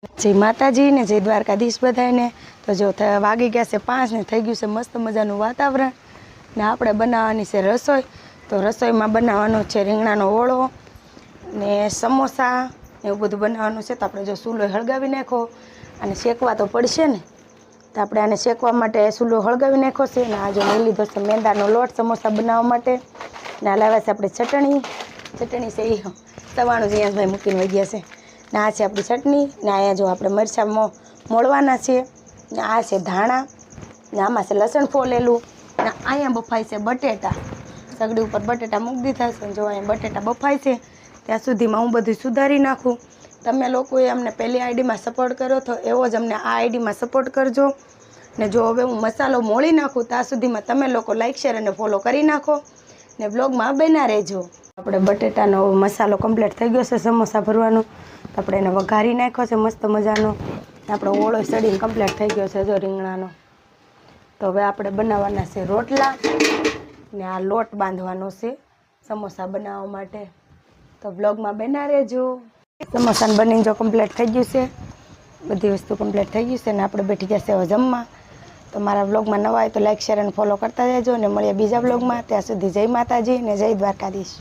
જય માતાજી ને જય દ્વારકાધીશ બધાને। તો જો વાગી ગયા છે 5 ને થઈ ગયું છે મસ્ત મજાનું વાતાવરણ ને આપણે બનાવવાની છે રસોઈ। તો રસોઈમાં બનાવવાનો છે રીંગણાનો ઓળો ને સમોસા એવું બધું બનાવવાનું છે। તો આપણે જો ચૂલો હળગાવી નાખો અને શેકવા તો પડશે ને, તો આપણે આને શેકવા માટે ચૂલો હળગાવી નાખો છે ને આ જો લઈ લીધો છે મેંદાનો લોટ સમોસા બનાવવા માટે ને આ લાવ્યા છે આપણે ચટણી છે એ સવાણું જીયાભાઈ મૂકીને વહી ગયા છે ને આ છે આપણી ચટણી ને અહીંયા જો આપણે મરચાં મોળવાના છે ને આ છે ધાણા ને આમાં છે લસણ ફોલેલું ને અહીંયા બફાય છે બટેટા। સગડી ઉપર બટેટા મૂકી દીધા છે। જો અહીંયા બટેટા બફાય છે ત્યાં સુધીમાં હું બધું સુધારી નાખું। તમે લોકોએ અમને પહેલી આઈડીમાં સપોર્ટ કર્યો તો એવો જ અમને આ આઈડીમાં સપોર્ટ કરજો ને જો હવે હું મસાલો મોળી નાખું ત્યાં સુધીમાં તમે લોકો લાઈક શેર અને ફોલો કરી નાખો ને બ્લોગમાં બન્યા રહેજો। આપણે બટેટાનો મસાલો કમ્પ્લીટ થઈ ગયો છે સમોસા ભરવાનો, તો આપણે એને વઘારી નાખ્યો છે મસ્ત મજાનો। આપણો ઓળો સડીને કમ્પ્લીટ થઈ ગયો છે જો રીંગણાનો। તો હવે આપણે બનાવવાના છે રોટલા ને આ લોટ બાંધવાનો છે સમોસા બનાવવા માટે, તો બ્લોગમાં બન્યા રહેજો। સમોસાને બનીને જો કમ્પ્લીટ થઈ ગયું છે, બધી વસ્તુ કમ્પ્લીટ થઈ ગયું છે ને આપણે બેઠી જશે હવે જમવા। તો મારા બ્લોગમાં નવા હોય તો લાઈક શેર અને ફોલો કરતા જજો ને મળીએ બીજા બ્લોગમાં। ત્યાં સુધી જય માતાજી ને જય દ્વારકાધીશ।